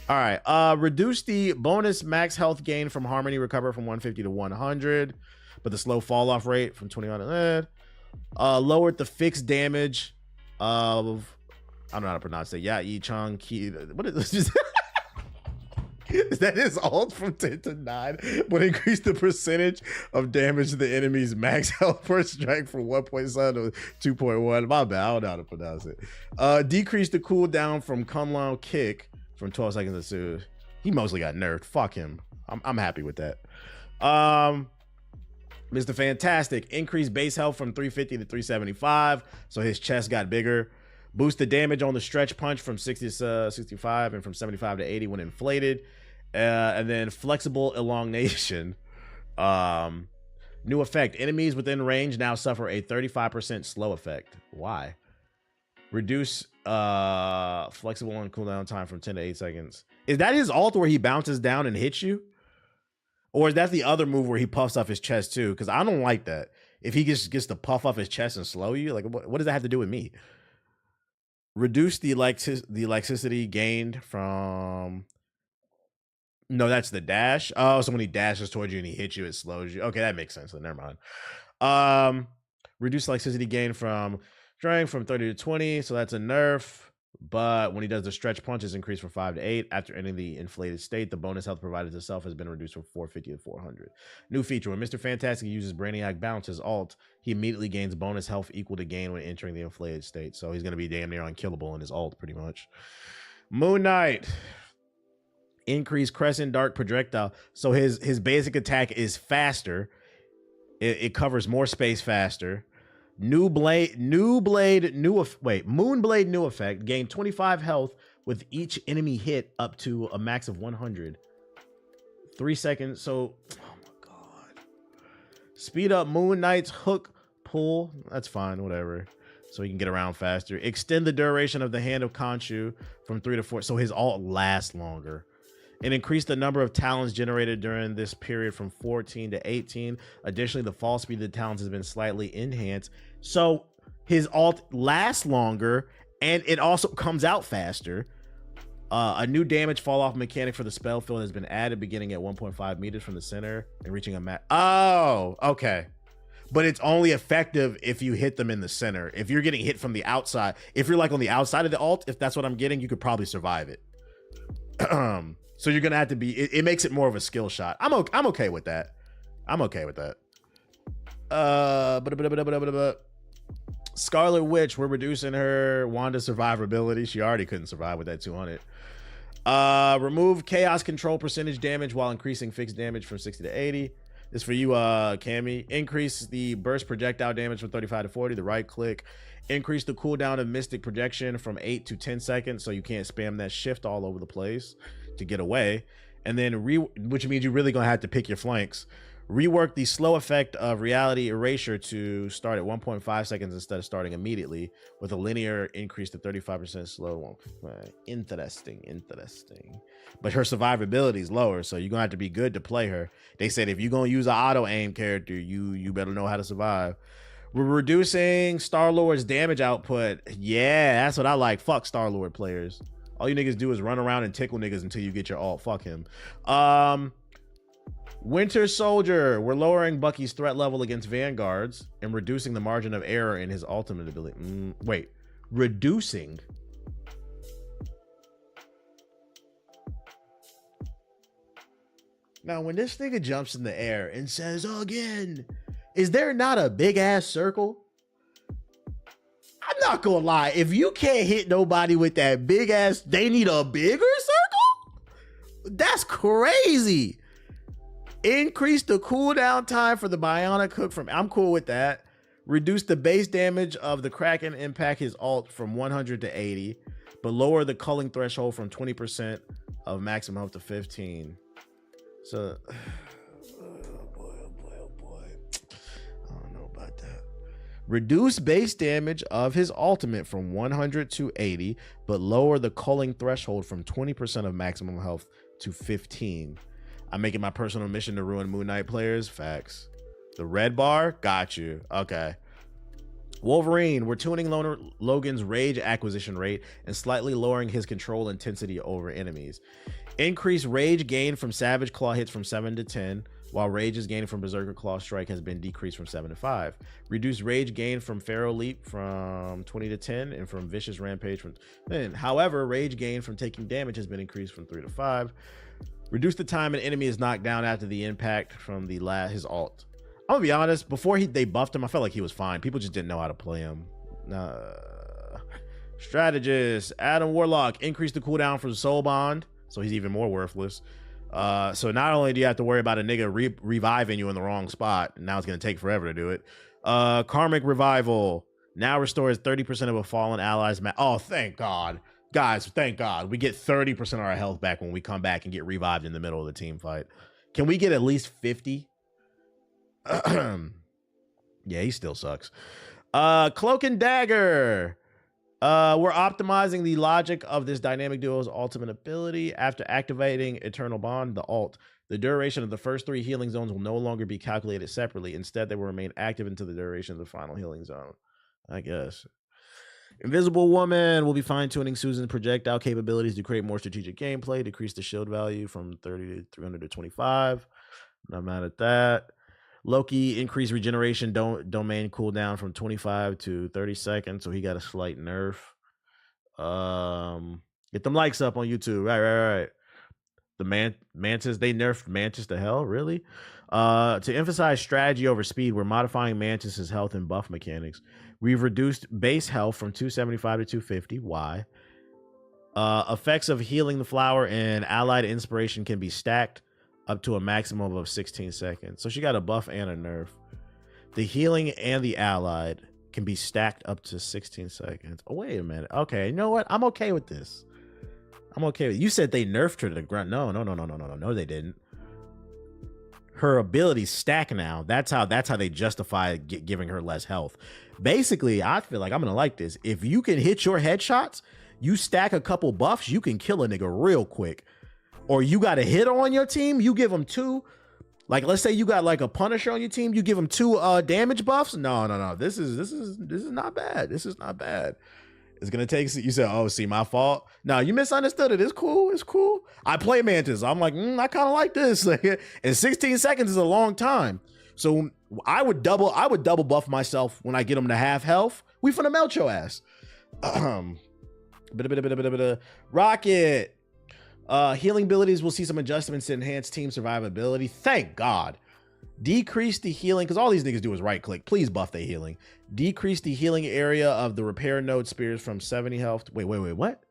All right. Reduce the bonus max health gain from Harmony Recover from 150 to 100, but the slow fall off rate from 21 to lowered the fixed damage of, I don't know how to pronounce it. Yeah, Yi Chang Ki. What is this? Is that his ult from 10 to 9 would increase the percentage of damage to the enemy's max health per strike from 1.7 to 2.1? My bad, I don't know how to pronounce it. Decrease the cooldown from Kunlun kick from 12 seconds to 2. He mostly got nerfed. Fuck him. I'm happy with that. Mr. Fantastic, increased base health from 350 to 375, so his chest got bigger. Boost the damage on the stretch punch from 60 to 65 and from 75 to 80 when inflated. And then flexible elongation. New effect, enemies within range now suffer a 35% slow effect. Why? Reduce flexible on cooldown time from 10 to 8 seconds. Is that his ult where he bounces down and hits you? Or is that the other move where he puffs off his chest too? Because I don't like that. If he gets to puff off his chest and slow you, like what does that have to do with me? Reduce the electricity gained from... No, that's the dash. Oh, so when he dashes towards you and he hits you, it slows you. Okay, that makes sense. Then never mind. Reduce electricity gain from strength from 30 to 20. So that's a nerf. But when he does the stretch punches, increase from 5 to 8. After ending the inflated state, the bonus health provided to self has been reduced from 450 to 400. New feature, when Mr. Fantastic uses Brainiac Bounce, his ult, he immediately gains bonus health equal to gain when entering the inflated state. So he's going to be damn near unkillable in his ult, pretty much. Moon Knight. Increase Crescent Dark Projectile. So his basic attack is faster. It covers more space faster. Moonblade new effect. Gain 25 health with each enemy hit up to a max of 100. 3 seconds. So, oh my god. Speed up Moon Knight's hook pull. That's fine, whatever. So he can get around faster. Extend the duration of the Hand of Khonshu from 3 to 4. So his ult lasts longer. And increase the number of talents generated during this period from 14 to 18. Additionally, the fall speed of the talents has been slightly enhanced. So his ult lasts longer and it also comes out faster. A new damage fall off mechanic for the spell field has been added, beginning at 1.5 meters from the center and reaching a max. Oh, okay. But it's only effective if you hit them in the center. If you're getting hit from the outside, if you're like on the outside of the ult, if that's what I'm getting, you could probably survive it. So you're gonna have to be. It makes it more of a skill shot. I'm okay with that. I'm okay with that. Scarlet Witch, we're reducing her Wanda survivability. She already couldn't survive with that 200. Remove chaos control percentage damage while increasing fixed damage from 60 to 80. This for you, Cammy. Increase the burst projectile damage from 35 to 40. The right click. Increase the cooldown of Mystic Projection from 8 to 10 seconds, so you can't spam that shift all over the place to get away. And then which means you're really gonna have to pick your flanks. Rework the slow effect of Reality Erasure to start at 1.5 seconds instead of starting immediately, with a linear increase to 35% slow. Interesting. But her survivability is lower, so you're gonna have to be good to play her. They said if you're gonna use an auto aim character, you better know how to survive. We're reducing Star-Lord's damage output. Yeah, that's what I like. Fuck Star-Lord players. All you niggas do is run around and tickle niggas until you get your ult. Fuck him. Winter Soldier. We're lowering Bucky's threat level against Vanguards and reducing the margin of error in his ultimate ability. Wait. Reducing? Now, when this nigga jumps in the air and says, again, is there not a big ass circle? I'm not gonna lie. If you can't hit nobody with that big ass, they need a bigger circle? That's crazy. Increase the cooldown time for the Bionic Hook from, I'm cool with that. Reduce the base damage of the Kraken impact his ult from 100 to 80, but lower the culling threshold from 20% of maximum health to 15. So, oh boy. I don't know about that. Reduce base damage of his ultimate from 100 to 80, but lower the culling threshold from 20% of maximum health to 15. I'm making my personal mission to ruin Moon Knight players. Facts. The red bar? Got you. Okay. Wolverine. We're tuning Logan's rage acquisition rate and slightly lowering his control intensity over enemies. Increased rage gain from Savage Claw hits from 7 to 10, while rage is gained from Berserker Claw Strike has been decreased from 7 to 5. Reduced rage gain from Pharaoh Leap from 20 to 10, and from Vicious Rampage from 10. However, rage gain from taking damage has been increased from 3 to 5. Reduce the time an enemy is knocked down after the impact from his alt. I'm gonna be honest, before they buffed him, I felt like he was fine. People just didn't know how to play him. Strategist, Adam Warlock, increase the cooldown for Soul Bond, so he's even more worthless. So not only do you have to worry about a nigga reviving you in the wrong spot, now it's gonna take forever to do it. Karmic Revival now restores 30% of a fallen ally's oh, thank God. Guys, thank God. We get 30% of our health back when we come back and get revived in the middle of the team fight. Can we get at least 50? Yeah, he still sucks. Cloak and Dagger. We're optimizing the logic of this dynamic duo's ultimate ability. After activating Eternal Bond, the ult, the duration of the first 3 healing zones will no longer be calculated separately. Instead, they will remain active until the duration of the final healing zone, I guess. Invisible Woman will be fine-tuning Susan's projectile capabilities to create more strategic gameplay, decrease the shield value from 30 to 300 to 25. Not mad at that. Loki increased regeneration domain cooldown from 25 to 30 seconds, so he got a slight nerf. Get them likes up on YouTube. Right. The Mantis, they nerfed Mantis to hell, really? To emphasize strategy over speed, we're modifying Mantis's health and buff mechanics. We've reduced base health from 275 to 250. Why? Effects of healing the flower and allied inspiration can be stacked up to a maximum of 16 seconds. So she got a buff and a nerf. The healing and the allied can be stacked up to 16 seconds. Oh, wait a minute. Okay, you know what? I'm okay with this. I'm okay with it. You said they nerfed her to the ground. No, they didn't. Her abilities stack now. That's how they justify giving her less health. Basically, I feel like I'm gonna like this. If you can hit your headshots, you stack a couple buffs, you can kill a nigga real quick. Or you got a hit on your team, you give them 2. Like, let's say you got like a Punisher on your team, you give them 2 damage buffs. No. This is not bad. This is not bad. It's gonna take. You said, "Oh, see, my fault." No, you misunderstood it. It's cool. It's cool. I play Mantis. I'm like, I kind of like this. And 16 seconds is a long time. So I would double buff myself when I get them to half health. We finna melt your ass. Rocket. Healing abilities will see some adjustments to enhance team survivability. Thank God. Decrease the healing, because all these niggas do is right click. Please buff their healing. Decrease the healing area of the repair node spears from 70 health. Wait, what?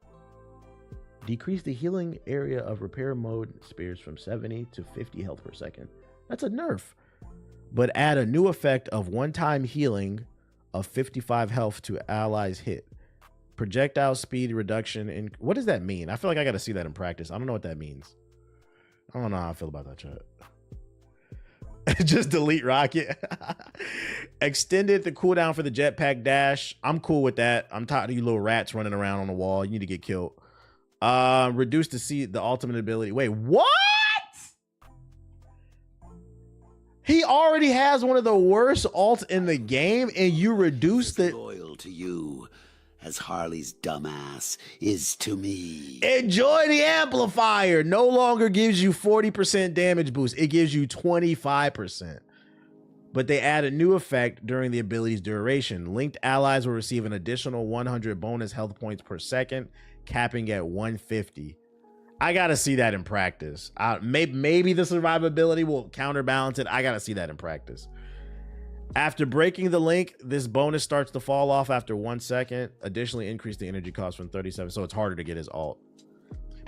Decrease the healing area of repair mode spears from 70 to 50 health per second. That's a nerf. But add a new effect of one-time healing of 55 health to allies hit. Projectile speed reduction. In what does that mean? I feel like I got to see that in practice. I don't know what that means. I don't know how I feel about that chat. Just delete Rocket. Extended the cooldown for the jetpack dash. I'm cool with that. I'm tired of you little rats running around on the wall. You need to get killed. Reduce the ultimate ability. Wait, what? He already has one of the worst ults in the game, and you reduce the
loyal to you as Harley's dumbass is to me.
Enjoy the amplifier. No longer gives you 40% damage boost. It gives you 25%. But they add a new effect during the ability's duration. Linked allies will receive an additional 100 bonus health points per second, capping at 150. I gotta see that in practice. Maybe the survivability will counterbalance it. I gotta see that in practice. After breaking the link, this bonus starts to fall off after 1 second. Additionally, increase the energy cost from 37, so it's harder to get his ult.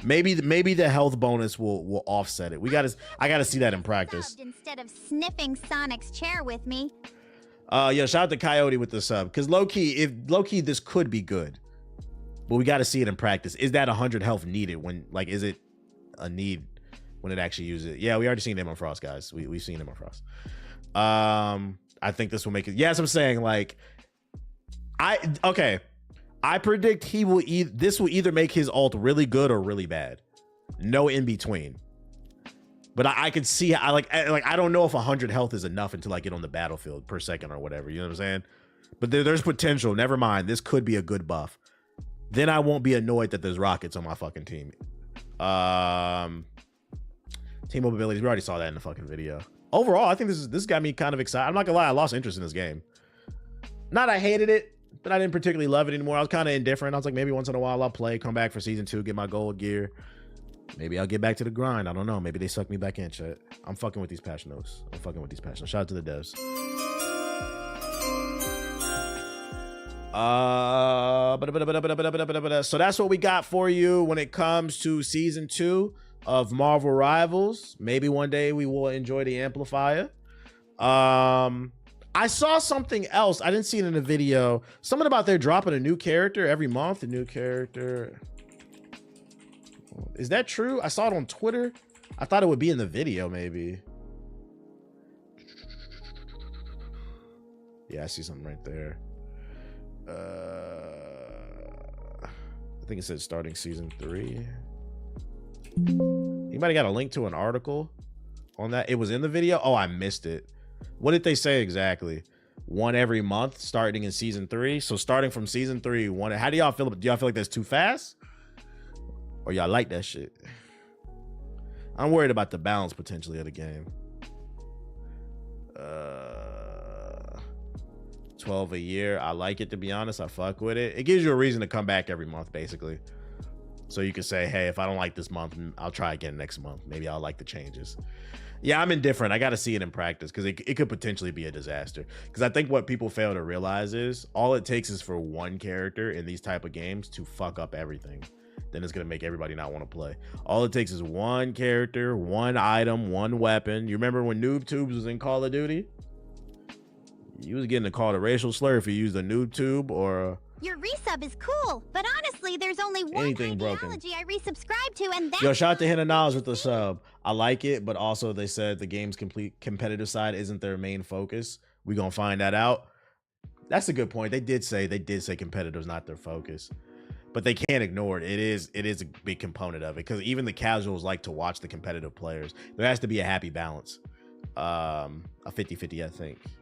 Maybe the health bonus will offset it. I gotta see that in practice.
Instead of sniffing Sonic's chair with me.
Yo, shout out to Coyote with the sub, because low key this could be good, but we got to see it in practice. Is that 100 health needed when, like, is it a need when it actually uses it? Yeah, we already seen him on Frost, guys. We've seen him on Frost. I think this will make it. Yes, I'm saying, like, I predict this will either make his ult really good or really bad. No in between. But I could see, I don't know if 100 health is enough until I get on the battlefield per second or whatever. You know what I'm saying? But there's potential. Never mind. This could be a good buff. Then I won't be annoyed that there's rockets on my fucking team. Team abilities, we already saw that in the fucking video. Overall, I think this got me kind of excited. I'm not gonna lie, I lost interest in this game. Not I hated it, but I didn't particularly love it anymore. I was kind of indifferent. I was like, maybe once in a while I'll play, come back for season 2, get my gold gear. Maybe I'll get back to the grind. I don't know. Maybe they suck me back in, chat. I'm fucking with these patch notes. I'm fucking with these patch notes. Shout out to the devs. So that's what we got for you when it comes to season 2 of Marvel Rivals. Maybe one day we will enjoy the amplifier. I saw something else. I didn't see it in the video. Something about they're dropping a new character every month. A new character. Is that true? I saw it on Twitter. I thought it would be in the video, maybe. Yeah, I see something right there. I think it said starting season 3. Anybody got a link to an article on that? It was in the video. Oh, I missed it. What did they say exactly? One every month starting in season 3. So starting from season 3, one. How do y'all feel? Do y'all feel like that's too fast? Or y'all like that shit? I'm worried about the balance potentially of the game. 12 a year. I like it, to be honest. I fuck with it. It gives you a reason to come back every month, basically. So you can say, hey, if I don't like this month, I'll try again next month. Maybe I'll like the changes. Yeah, I'm indifferent. I got to see it in practice because it could potentially be a disaster. Because I think what people fail to realize is all it takes is for one character in these type of games to fuck up everything. Then it's going to make everybody not want to play. All it takes is one character, one item, one weapon. You remember when Noob Tubes was in Call of Duty? You was getting called a racial slur if you used a noob tube or
your resub is cool, but honestly, there's only one ideology I resubscribe to, and that's...
Yo, shout out to Hannah Knowles with the sub. I like it, but also they said the game's complete competitive side isn't their main focus. We gonna find that out. That's a good point. They did say competitive is not their focus, but they can't ignore it. It is a big component of it because even the casuals like to watch the competitive players. There has to be a happy balance. A 50-50, I think.